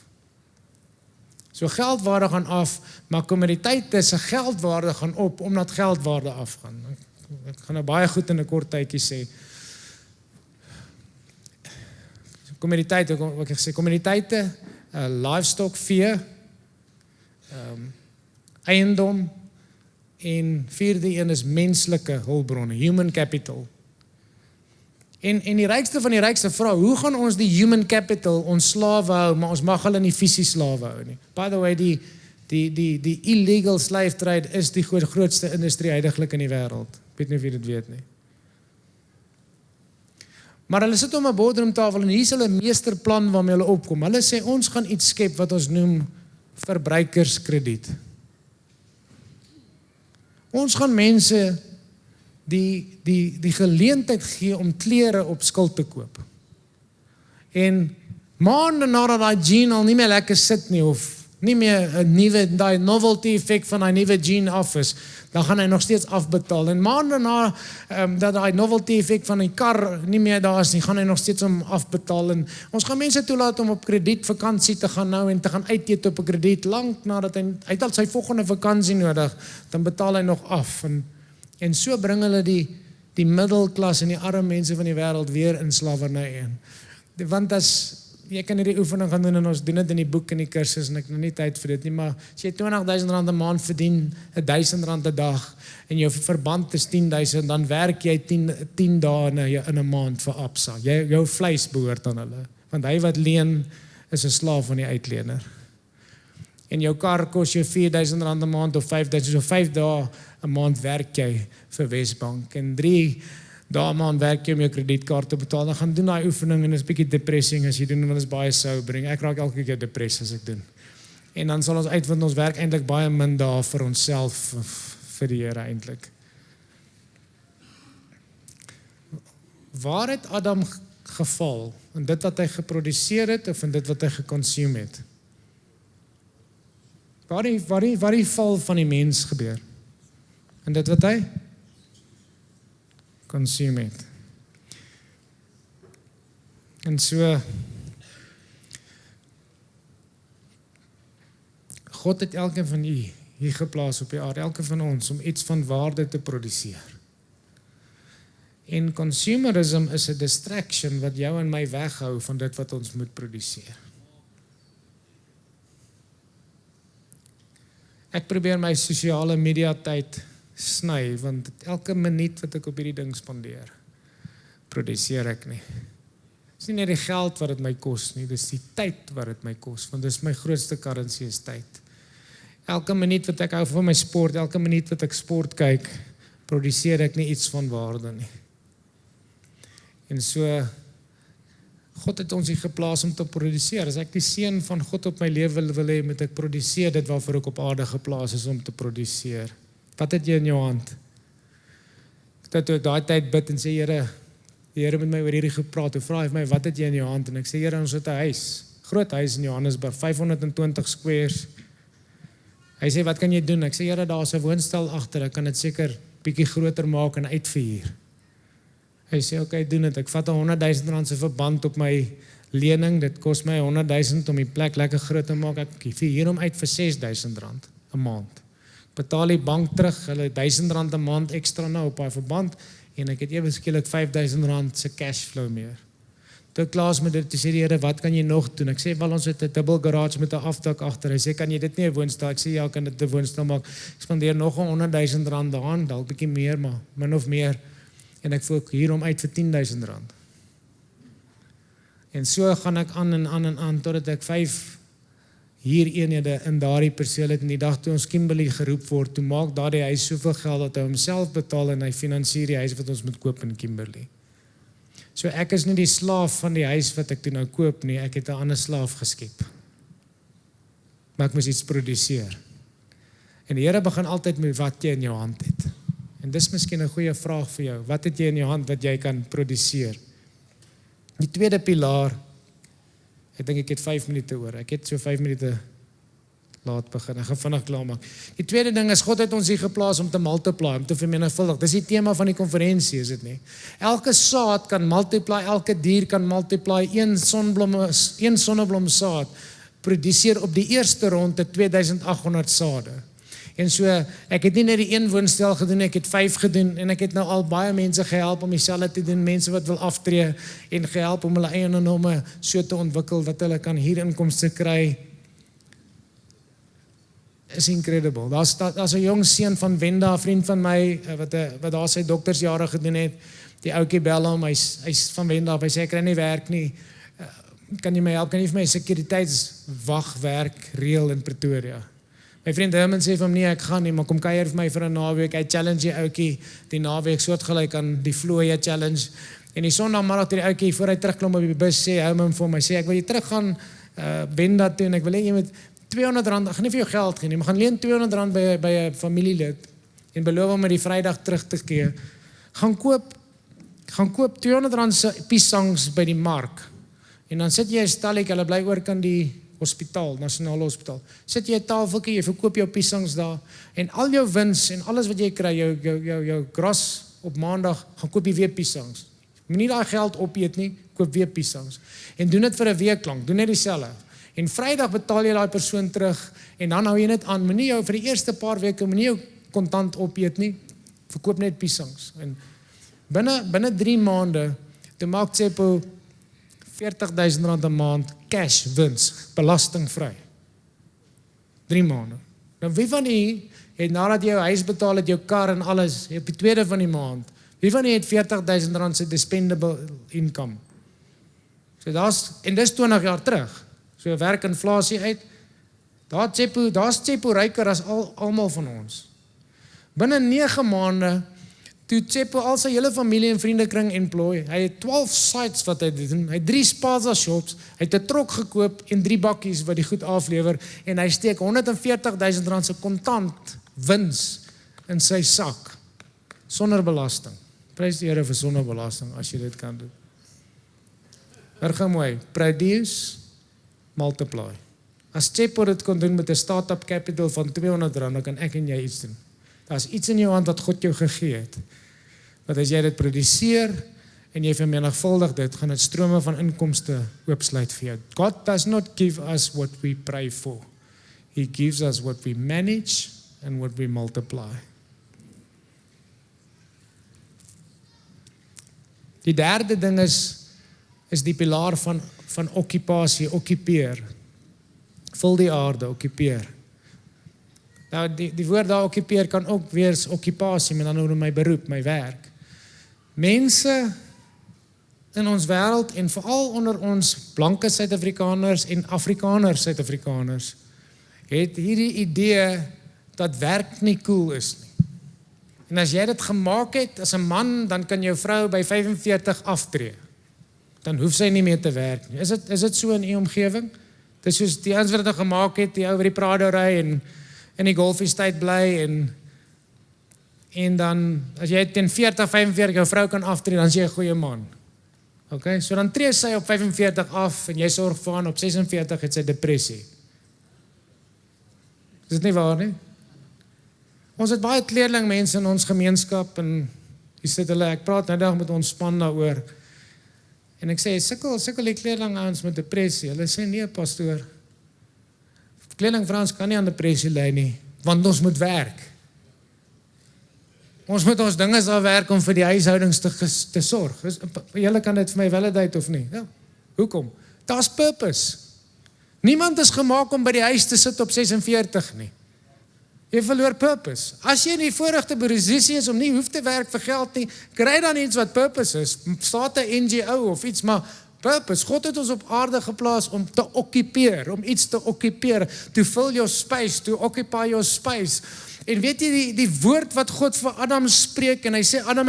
So geldwaarde gaan af, maar kommoditeite se geldwaarde gaan op, omdat geldwaarde afgaan. Ek gaan nou baie goed in 'n kort tydjie sê. Kommoditeite, livestock, vee, eiendom, en 4de een is menslike hulpbronne, human capital. En die rykste van die rykste vra, hoe gaan ons die human capital, ons slawe hou, maar ons mag hulle nie fisies slawe hou nie. By the way, die illegal slave trade is die grootste industrie huidiglik in die wêreld. Ek weet nie of jy dit weet nie. Maar hulle sit om 'n boardroomtafel, en hier is hulle meesterplan waarmee hulle opkom. Hulle sê, ons gaan iets skep wat ons noem verbruikerskrediet. Ons gaan mense die geleentheid gee om klere op skuld te koop. En maande nadat daai jean al nie meer lekker sit nie, of nie meer 'n nuwe, daai novelty effek van daai nuwe jean af is, dan gaan hy nog steeds afbetaal. En maande na dat daai novelty effek van die kar nie meer daar is nie, gaan hy nog steeds om afbetaal. En ons gaan mense toelaat om op krediet vakansie te gaan nou en te gaan uit eet op 'n krediet lank nadat hy het al sy volgende vakansie nodig, dan betaal hy nog af. En so bring hulle die middelklas en die arme mense van die wêreld weer in slawerny in. Want jy kan hierdie oefening gaan doen en ons doen dit in die boek en die kursus en ek nou nie tyd vir dit nie, maar as jy R20,000 'n maand verdien, R1,000 'n dag en jou verband is 10,000, dan werk jy 10 dae in 'n maand vir Absa. Jou vleis behoort aan hulle, want hy wat leen is 'n slaaf van die uitlener. En jou kar kos jou R4,000 'n maand of 5,000, so 5 dae 'n maand werk jy vir Wesbank en 3 dae 'n maand werk jy om jou kredietkaart te betaal. Dan gaan doen daai oefening en is 'n bietjie depressing as jy doen, want dit is baie sobering. Ek raak elke keer depressief as ek doen. En dan sal ons uitvind ons werk eintlik baie min dae vir onsself, vir die Here eintlik. Waar het Adam geval? In dit wat hy geproduseer het of in dit wat hy geconsume het? Waar die val van die mens gebeur? In dit wat hy consume het. En so God het elkeen van u hier geplaas op die aarde, elkeen van ons om iets van waarde te produseer. En consumerism is 'n distraction wat jou en my weghou van dit wat ons moet produseer. Ek probeer my sosiale media tyd sny, want elke minuut wat ek op hierdie ding spandeer, produseer ek nie. Dit is nie net die geld wat dit my kos nie, dis die tyd wat dit my kos, want dis my grootste currency is tyd. Elke minuut wat ek hou van my sport, elke minuut wat ek sport kyk, produseer ek nie iets van waarde nie. En so, God het ons hier geplaas om te produseer. As ek die seën van God op my lewe wil hê, moet ek produseer dit waarvoor ek op aarde geplaas is om te produseer. Wat het jy in jou hand? Toe ek daai tyd bid en sê, Here, die Here met my oor hierdie gepraat, toe vra hy my, wat het jy in jou hand? En ek sê, Here, ons het 'n huis, groot huis in Johannesburg, 520 squares. Hy sê, wat kan jy doen? Ek sê, Here, daar is 'n woonstel agter, ek kan dit seker bietjie groter maak en uitverhuur. Hy sê, okay, doen dit. Ek vat 'n R100,000 se verband op my lening, dit kos my 100,000 om die plek lekker groot te maak, ek verhuur hom uit vir R6,000 'n maand. Betaal die bank terug, hulle R1,000 'n maand ekstra nou op daai verband, en ek het ewe skielik R5,000 se cashflow meer. Toe ek klaar is met dit, toe sê die Here, wat kan jy nog doen? Ek sê, wel, ons het 'n dubbel garage met 'n afdak agter. Hy sê, kan jy dit nie 'n woonstel? Ek sê, ja, kan dit 'n woonstel maak. Ek spandeer nog R100,000 daaraan, dalk bietjie meer, maar min of meer. En ek voel hier om uit vir R10,000. En so gaan ek aan en aan en aan, totdat ek 5 hier eenhede in daardie perseel het, en die dag toe ons Kimberley geroep word, toe maak daardie huis soveel geld dat hy homself betaal en hy finansier die huis wat ons moet koop in Kimberley. So ek is nie die slaaf van die huis wat ek toe nou koop nie, ek het 'n ander slaaf geskep. Maar ek moes iets produseer. En die Here begin altyd met wat jy in jou hand het. En dis miskien 'n goeie vraag vir jou. Wat het jy in jou hand wat jy kan produseer? Die tweede pilaar, ek dink ek het 5 minute oor. Ek het so 5 minute laat begin. Ek gaan vinnig klaar maak. Die tweede ding is, God het ons hier geplaas om te multiply, om te vermenigvuldig. Dis die tema van die konferensie, is dit nie? Elke saad kan multiply, elke dier kan multiply. Een sonneblom saad produseer op die eerste ronde 2800 sade. En so, ek het nie net die een woonstel gedoen, ek het 5 gedoen, en ek het nou al baie mense gehelp om dieselfde te doen, mense wat wil aftree, en gehelp om hulle eie name so te ontwikkel, dat hulle kan hier inkomste kry. Is incredible. Daar's 'n jong seun van Wenda, 'n vriend van my, wat daar sy doktersjare gedoen het, die ouetjie bel hom, hy's van Wenda, hy sê, ek kry nie werk nie, kan jy my help, kan jy vir my sekuriteitswagwerk reël in Pretoria? My vriend Herman sê vir hom, nee, ek gaan nie, maar kom kuier vir my vir 'n naweek, hy challenge die ouetjie, die naweek soortgelyk aan die Vlooie challenge, en die Sondagmiddag toe die ouetjie, voor hy terugklim op die bus, sê Herman vir hom, hy sê, ek wil jy teruggaan, Wenda toe, en ek wil hê jy moet R200, ek gaan nie vir jou geld gee nie, maar gaan leen R200 by 'n familielid, en beloof hom met die Vrydag terug te gee, gaan koop R200 se piesangs by die mark, en dan sit jy 'n stalletjie, hulle bly oor kan die hospitaal, nasionale hospitaal. Sit jy 'n tafeltjie, jy verkoop jou piesangs daar en al jou wins en alles wat jy kry, jou gras op maandag, gaan koop jy weer piesangs. Moenie daai geld opeet nie, koop weer piesangs. En doen dit vir 'n week lank, doen net dieselfde. En Vrydag betaal jy daai persoon terug en dan hou jy net aan. Moenie jou vir die eerste paar weke moenie jou kontant opeet nie. Verkoop net piesangs. En binne 3 maande toe maak Tsepo R40,000 'n maand cash wins, belastingvry. 3 maande. Nou wie van u het nadat jy jou huis betaal het, jou kar en alles, op die tweede van die maand, wie van u het R40,000 se dispendable income? So en dis 20 jaar terug. So werk inflasie uit. Daar's Tsepo ryker as almal van ons. Binne 9 maande toe Tsepo al sy hele familie en vriendekring employ. Hy het 12 sites wat hy doen. Hy het 3 spaza shops, hy het 'n trok gekoop en 3 bakkies wat die goed aflewer en hy steek R140,000 se kontant wins in sy sak sonder belasting. Prys die Here vir sonder belasting as jy dit kan doen. Hoor mooi, produce, multiply. As Tsepo dit kon doen met 'n startup capital van R200, dan kan ek en jy iets doen. Daar's iets in jou hand wat God jou gegee het. Want as jy dit produseer en jy vermenigvuldig dit, gaan dit strome van inkomste oopsluit vir jou. God does not give us what we pray for. He gives us what we manage and what we multiply. Die derde ding is die pilaar van okkupasie, okkupeer. Vul die aarde, okkupeer. Nou die woord daar okkupeer kan ook weer okkupasie, met ander woorde my beroep, my werk. Mense in ons wêreld en veral onder ons blanke Suid-Afrikaners en Afrikaners Suid-Afrikaners het hierdie idee dat werk nie cool is nie. En as jy dit gemaak het as 'n man, dan kan jou vrou by 45 aftree. Dan hoef sy nie meer te werk nie. Is dit so in u omgewing? Dis soos die ouens wat dit gemaak het, die ou wat die Prado ry en in die Golf Estate bly en dan as jy teen 40, 45 jou vrou kan aftree, dan is jy 'n goeie man. Okay, so dan tree sy op 45 af en jy sorg vir haar op 46 het sy depressie. Is dit nie waar nie? Ons het baie kleerlingmense in ons gemeenskap en hier sit hulle, ek praat nou dag met ons span daaroor. En ek sê, sukkel die kleerlingouens met depressie. Hulle sê, nee pastoor, kleerlingvrouens kan nie aan depressie ly nie, want ons moet werk. Ons moet ons dinge daar werk om vir die huishoudings te sorg. Julle kan dit vir my validate of nie? Ja. Hoekom? Daar's purpose. Niemand is gemaak om by die huis te sit op 46 nie. Jy verloor purpose. As jy in die voorregte posisie is om nie hoef te werk vir geld nie, kry dan iets wat purpose is. Staat 'n NGO of iets, maar purpose. God het ons op aarde geplaas om te okkupeer, om iets te okkupeer. To fill your space, to occupy your space. En weet jy die woord wat God vir Adam spreek en hy sê Adam,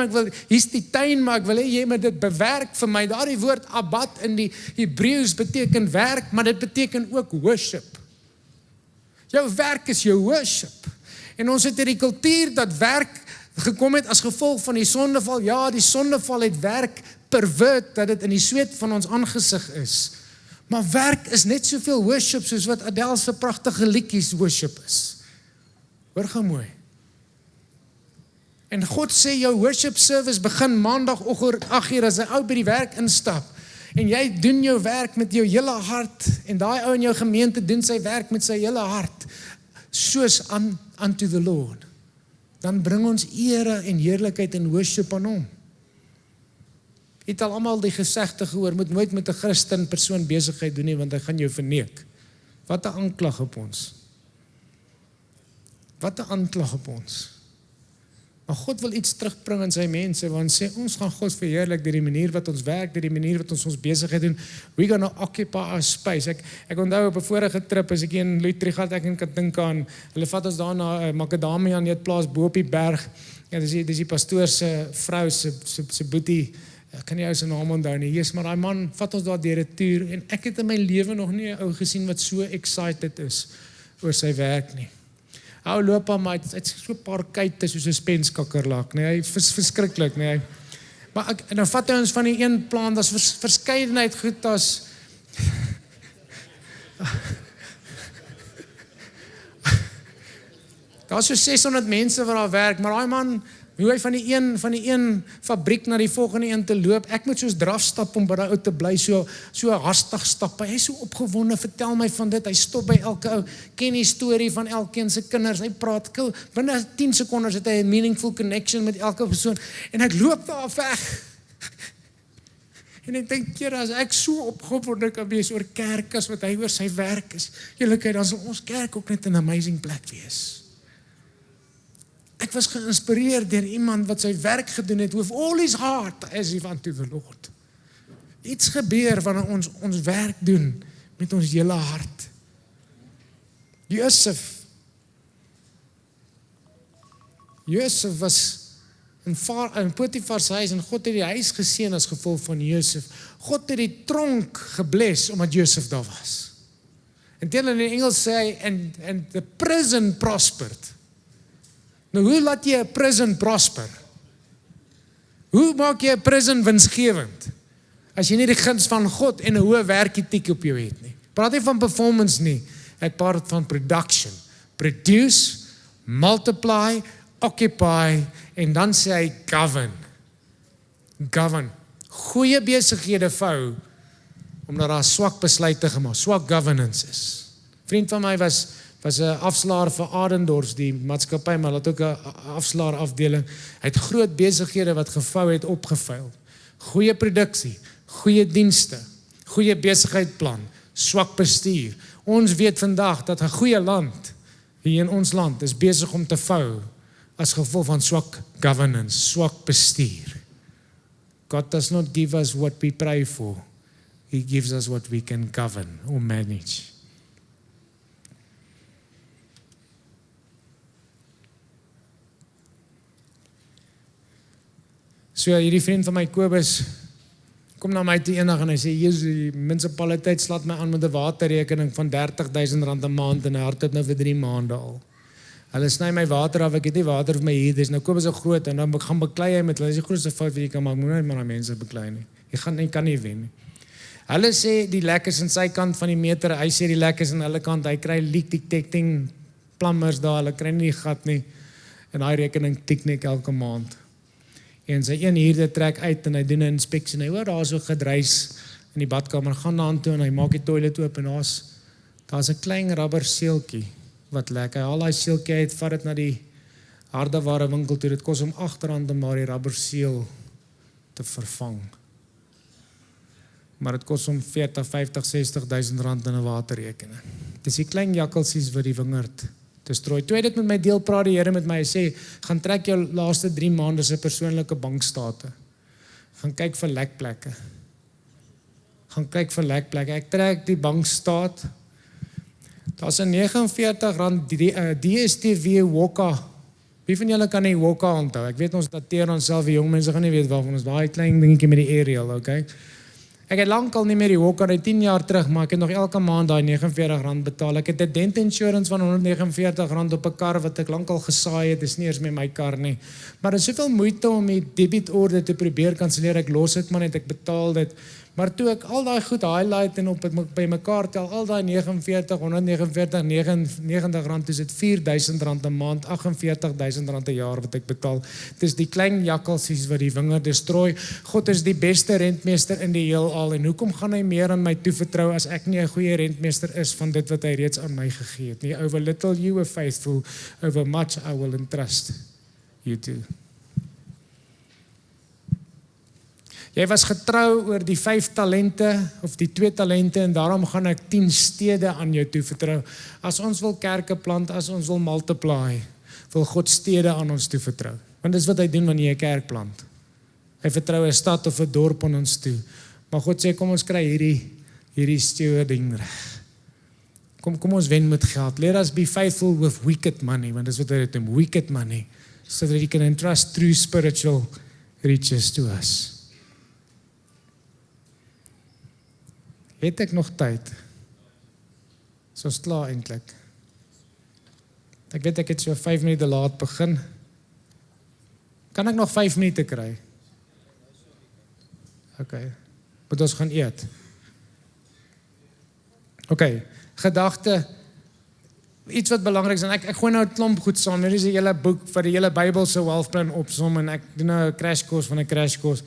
hier's die tuin, maar ek wil hê jy moet dit bewerk vir my. Daardie woord abad in die Hebreëus beteken werk, maar dit beteken ook worship. Jou werk is jou worship. En ons het hierdie kultuur dat werk gekom het as gevolg van die sondeval. Ja, die sondeval het werk pervert, dat dit in die sweet van ons aangesig is. Maar werk is net soveel worship soos wat Adele se pragtige liedjies worship is. Hoor gou mooi. En God sê jou worship service begin maandagoggend 8:00 as 'n ou by die werk instap. En jy doen jou werk met jou hele hart en daai ou in jou gemeente doen sy werk met sy hele hart soos unto the Lord. Dan bring ons ere en heerlikheid en worship aan hom. Het al almal die gesegde gehoor, moet nooit met 'n Christen persoon besigheid doen nie want hy gaan jou verneek. Wat 'n aanklag op ons. Wat 'n aanklag op ons. Maar God wil iets terugbring in sy mense, want sê ons gaan God verheerlik deur die manier wat ons werk, deur die manier wat ons besigheid doen. We're gonna occupy our space. Ek onthou op 'n vorige trip as ek in Luitregat ek kan dink aan, hulle vat ons daar na Macadamia Neetplaas bo op die berg. Ja, dis die pastoor se vrou se boetie. Ek kan nie ou se naam onthou nie. Jesus, maar daai man vat ons daar deur 'n toer en ek het in my lewe nog nie 'n ou gesien wat so excited is oor sy werk nie. Ou loop aan, maar hy het so 'n paar kuite soos 'n spenskakkerlak, nee, hy verskriklik, nee. Maar en dan vat hy ons van die een plan, daar's verskeidenheid goed as Daar's so 600 mense wat daar werk, maar daai man, hoe hy van die een fabriek na die volgende een te loop, ek moet soos draf stap om by daai ou te bly, so hastig stap, hy is so opgewonde, vertel my van dit, hy stop by elke ou, ken die storie van elkeen se kinders, hy praat, binne 10 sekondes het hy 'n meaningful connection met elke persoon, en ek loop daar weg, en ek dink, keer as ek so opgewonde kan wees oor kerk as wat hy oor sy werk is, julle kyk, dan sal ons kerk ook net 'n amazing plek wees. Ek was geïnspireer deur iemand wat sy werk gedoen het with all his heart as if unto the Lord. Iets gebeur wanneer ons werk doen met ons hele hart. Josef was in Potifar se huis en God het die huis geseën as gevolg van Josef. God het die tronk gebless omdat Josef daar was. En teen in Engels sê hy, and the prison prospered. Nou, hoe laat jy 'n prison prosper? Hoe maak jy 'n prison winsgewend? As jy nie die guns van God en 'n hoë werketiek op jou het nie. Praat nie van performance nie, ek praat van production. Produce, multiply, occupy, en dan sê hy govern. Goeie besighede vou, omdat daar swak besluite gemaak, swak governance is. Vriend van my was 'n afslaer vir Adendorf, die maatskappy, maar het ook 'n afslaer afdeling. Hy het groot besighede wat gevou het opgevuil. Goeie produksie, goeie dienste, goeie besigheidsplan, swak bestuur. Ons weet vandag dat 'n goeie land, hier in ons land, is besig om te vou as gevolg van swak governance, swak bestuur. God does not give us what we pray for. He gives us what we can govern or manage. So hierdie vriend van my, Kobus, kom na my toe eendag en hy sê, Jesus, die munisipaliteit slaat my aan met 'n waterrekening van R30,000 'n maand en hy hardloop nou vir 3 maande al. Hulle sny my water af, ek het nie water vir my huurders, nou Kobus is groot en dan gaan beklei hy met hulle, dis die grootste fout wat jy kan maak, moet nie maar mense beklei nie. Jy kan nie wen nie. Hulle sê die lekkers aan sy kant van die meter, hy sê die lekkers aan hulle kant, hy kry leak detecting plumbers daar, hulle kry nie die gat nie, en hy rekening tik net elke maand. En sy een huurder trek uit en hy doen 'n inspeksie en hy hoor daar so gedruis in die badkamer, gaan na aan toe en hy maak die toilet oop en daar's 'n klein rubber seeltjie wat lek. Hy haal daai seeltjie uit, vat dit na die hardeware winkel toe. Dit kos hom R8 om maar die rubber seel te vervang. Maar dit kos hom 40, 50, 60,000 rand in 'n waterrekening. Dis die klein jakkalsies wat die wingerd destrooi. Toe hy dit met my deel, praat die Here met my, hy sê, gaan trek jou laaste 3 maande se persoonlike bankstate. Gaan kyk vir lekplekke. Ek trek die bankstaat. Daar's 'n R49 DStv Wokka. Wie van julle kan die Wokka onthou? Ek weet ons dateer onsself, die jong mense gaan nie weet waarvan ons, daai klein dingetjie met die aerial, okay? Ek het lankal nie meer die Wokka, 10 jaar terug, maar ek het nog elke maand daai R49 betaal. Ek het 'n dent insurance van R149 op 'n kar wat ek lankal gesaai het, dis nie eers met my kar nie. Maar dit is soveel moeite om die debitorde te probeer kanselleer, ek los dit maar net, ek betaal dit. Maar toe ek al daai goed highlight en op het by mekaar tel, al daai 49, 149, 99 rand, is dit R4,000 'n maand, R48,000 'n jaar wat ek betaal. Dis die klein jakkalsies wat die wingerd destrooi. God is die beste rentmeester in die heelal, en hoekom gaan hy meer aan my toevertrou as ek nie 'n goeie rentmeester is van dit wat hy reeds aan my gegee het nie? Over little you were faithful, over much I will entrust you to. Jy was getrou oor die 5 talente of die 2 talente en daarom gaan ek 10 stede aan jou toe vertrou. As ons wil kerke plant, as ons wil multiply, wil God stede aan ons toe vertrou. Want dis wat hy doen wanneer jy 'n kerk plant. Hy vertrou 'n stad of 'n dorp aan ons toe. Maar God sê, kom ons kry hierdie stewarding reg. Kom ons wen met geld. Let us be faithful with wicked money, want dis wat hy doen, wicked money, so that he can entrust true spiritual riches to us. Het ek nog tyd? So is klaar eintlik. Ek weet ek het so 5 minute laat begin. Kan ek nog 5 minute kry? Okay. Moet ons gaan eet? Okay. Gedagte. iets wat belangrik is, en ek gooi nou 'n klomp goed saam. Hier is 'n hele boek vir die hele Bybelse wealth plan opsom, en ek doen nou 'n crash course van 'n crash course.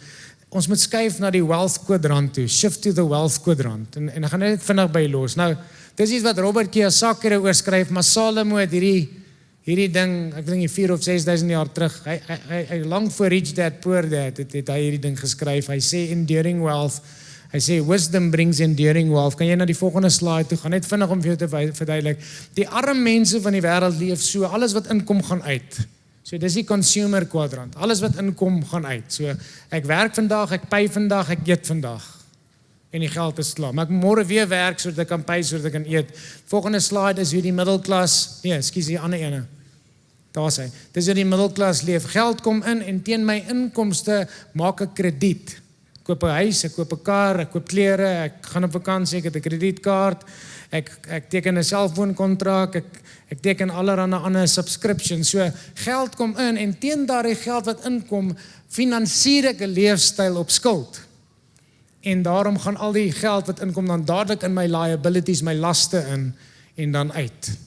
Ons moet skuif na die wealth kwadrant toe, shift to the wealth kwadrant, en ek gaan net vinnig by los. Nou, dis iets wat Robert Kiyosaki oor skryf, maar Salomo het hierdie ding, ek dink 4 of 6.000 jaar terug, hy lang voor Rich Dad, Poor Dad, het hy hierdie ding geskryf. Hy sê enduring wealth, hy sê wisdom brings enduring wealth. Kan jy na die volgende slide toe gaan, net vinnig om vir jou te verduidelik. Die arme mense van die wêreld leef so, alles wat inkom gaan uit. So dis die consumer kwadrant, alles wat inkom gaan uit. So ek werk vandag, ek pay vandag, ek eet vandag. En die geld is klaar. Maar ek moet môre weer werk sodat ek kan pay, sodat ek kan eet. Volgende slide is hoe die middelklas, die ander ene. Daar sê, dis hoe die middelklas leef. Geld kom in en teen my inkomste maak ek krediet. Ek koop 'n huis, ek koop 'n kar, ek koop klere, ek gaan op vakansie, ek het 'n kredietkaart, ek teken 'n selfoonkontrak, ek teken allerlei ander subscriptions. So geld kom in en teen daardie geld wat inkom, finansier ek 'n leefstyl op skuld. En daarom gaan al die geld wat inkom dan dadelik in my liabilities, my laste in en dan uit.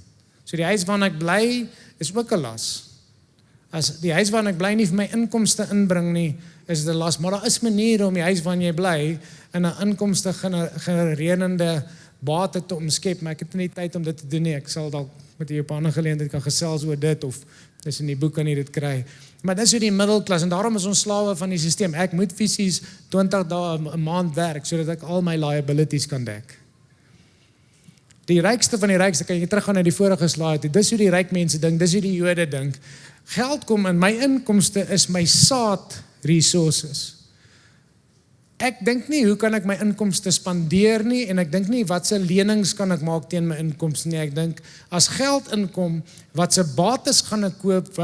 So die huis waarin ek bly is ook 'n las. As die huis waarin ek bly nie vir my inkomste inbring nie, is dit 'n las, maar daar is maniere om die huis waarin jy bly in 'n inkomste genererende bate te omskep, maar ek het nie tyd om dit te doen nie. Ek sal dalk met jou op 'n ander geleentheid kan gesels oor dit, of dis in die boek kan jy dit kry. Maar dis hoe die middelklas, en daarom is ons slawe van die stelsel. Ek moet fisies 20 dae 'n maand werk sodat ek al my liabilities kan dek. Die rykste van die rykste, kan jy teruggaan na die vorige slide, dis hoe die ryk mense dink, dis hoe die Jode dink. Geld kom in, my inkomste is my saad resources. Ek dink nie, hoe kan ek my inkomste spandeer nie, en ek dink nie, wat se lenings kan ek maak teen my inkomste nie. Ek dink, as geld inkom, wat se bates gaan ek koop,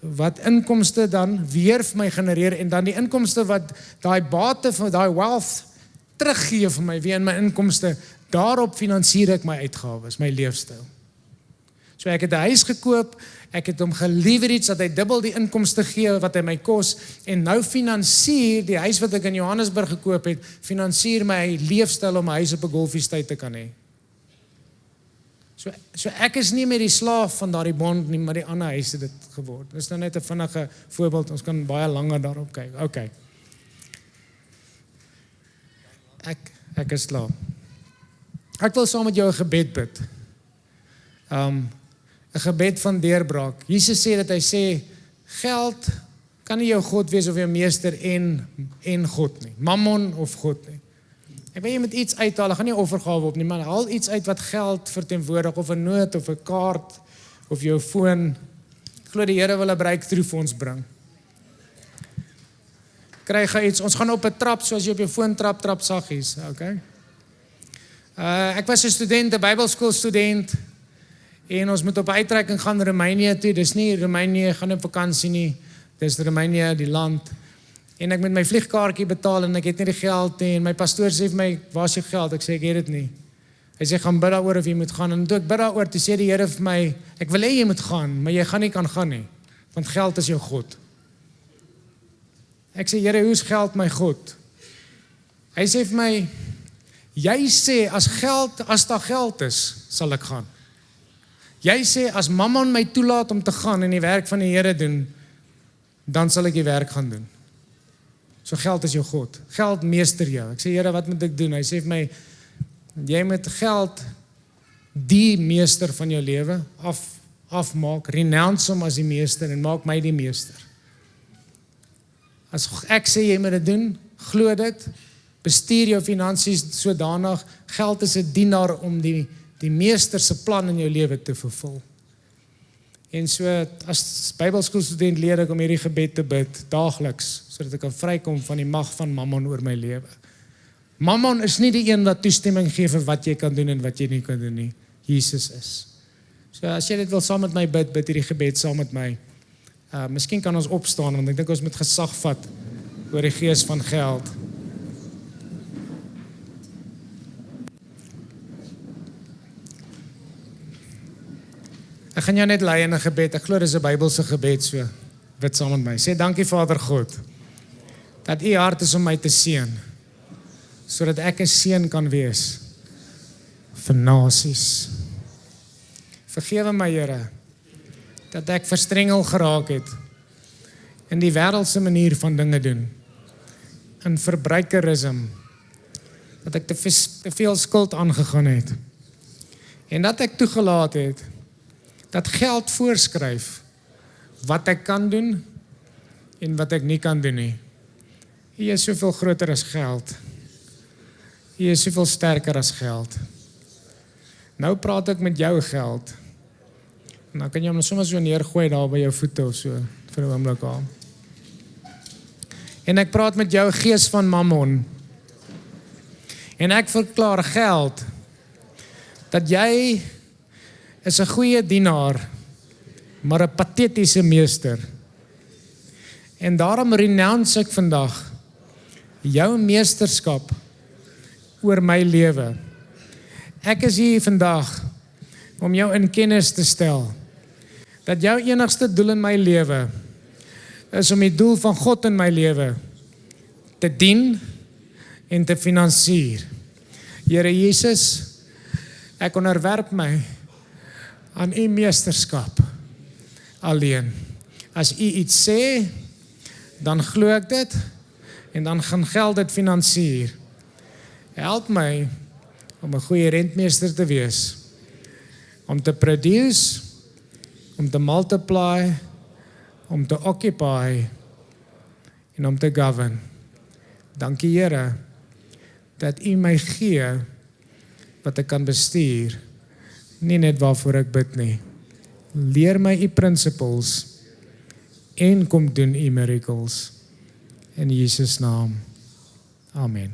wat inkomste dan weer vir my genereer, en dan die inkomste wat daai bate van daai wealth teruggee vir my weer in my inkomste, daarop finansier ek my uitgawes, my leefstyl. So ek het 'n huis gekoop, ek het hom geleverage dat hy dubbel die inkomste gee wat hy my kos, en nou finansier die huis wat ek in Johannesburg gekoop het, finansier my leefstyl om 'n huis op 'n golfestate te kan hê. So ek is nie meer die slaaf van daardie bond nie, maar die ander huis het dit geword. Dis nou net 'n vinnige voorbeeld, ons kan baie langer daarop kyk. Okay. Ek is klaar. Ek wil saam met jou 'n gebed bid. 'n gebed van deurbraak. Jesus sê dat hy sê, geld kan nie jou God wees of jou meester en God nie. Mammon of God nie. Ek weet jy moet iets uithaal, ek gaan nie offergawe op nie, maar haal iets uit wat geld verteenwoordig, of 'n noot, of 'n kaart, of jou foon. Ek glo die Here wil 'n breakthrough vir ons bring. Kry jy iets, ons gaan op 'n trap, soos jy op jou foon trap saggies, okay? Ek was 'n student, 'n Bybelskoolstudent, en ons moet op 'n uitreiking gaan Roemenië toe. Dis nie Roemenië gaan op vakansie nie, dis Roemenië die land. En ek moet my vliegkaartjie betaal en ek het nie die geld nie, en my pastoor sê vir my, waar is jou geld? Ek sê, ek het dit nie. Hy sê, gaan bid daaroor of jy moet gaan, en toe ek bid daaroor, toe sê die Here vir my, ek wil hê jy moet gaan, maar jy gaan nie kan gaan nie, want geld is jou God. Ek sê, Here, hoe is geld my God? Hy sê vir my, jy sê, as daar geld is, sal ek gaan. Jy sê, as Mammon my toelaat om te gaan en die werk van die Here doen, dan sal ek die werk gaan doen. So geld is jou God. Geld meester jou. Ek sê, Here, wat moet ek doen? Hy sê vir my, jy moet geld die meester van jou lewe afmaak, renounce hom as die meester en maak my die meester. As ek sê jy moet dit doen, glo dit, bestuur jou finansies sodanig, geld is 'n dienaar om die meester se plan in jou lewe te vervul. En so, as Bybelskoolstudent leer ek om hierdie gebed te bid, daagliks, sodat ek kan vrykom van die mag van Mammon oor my lewe. Mammon is nie die een wat toestemming gee vir wat jy kan doen en wat jy nie kan doen nie. Jesus is. So as jy dit wil saam met my bid hierdie gebed saam met my. Miskien kan ons opstaan, want ek dink ons moet gesag vat oor die gees van geld. Ek gaan jou net lei in 'n gebed. Ek glo dis 'n Bybelse gebed, so bid saam met my. Sê, dankie Vader God, dat U hart is om my te seën, sodat ek 'n seën kan wees vir nasies. Vergewe my, Here, dat ek verstrengel geraak het in die wêreldse manier van dinge doen, in verbruikerisme, dat ek te veel skuld aangegaan het, en dat ek toegelaat het, dat geld voorskryf, wat ek kan doen, en wat ek nie kan doen nie. U is soveel groter as geld. U is soveel sterker as geld. Nou praat ek met jou geld, en dan kan jy hom sommer so neergooi daar by jou voete of so, vir 'n oomblik aan. En ek praat met jou gees van Mammon, en ek verklaar geld, dat jy is 'n goeie dienaar, maar 'n patetiese meester. En daarom renounce ek vandag jou meesterskap oor my lewe. Ek is hier vandag om jou in kennis te stel, dat jou enigste doel in my lewe is om die doel van God in my lewe te dien en te finansier. Here Jesus, ek onderwerp my aan u meesterskap alleen. As u iets sê, dan glo ek dit, en dan gaan geld dit finansier. Help my om 'n goeie rentmeester te wees, om te produce, om te multiply, om te occupy, en om te govern. Dankie Here, dat u my gee, wat ek kan bestuur, nie net waarvoor ek bid nie. Leer my u principles, en kom doen u miracles. In Jesus naam. Amen.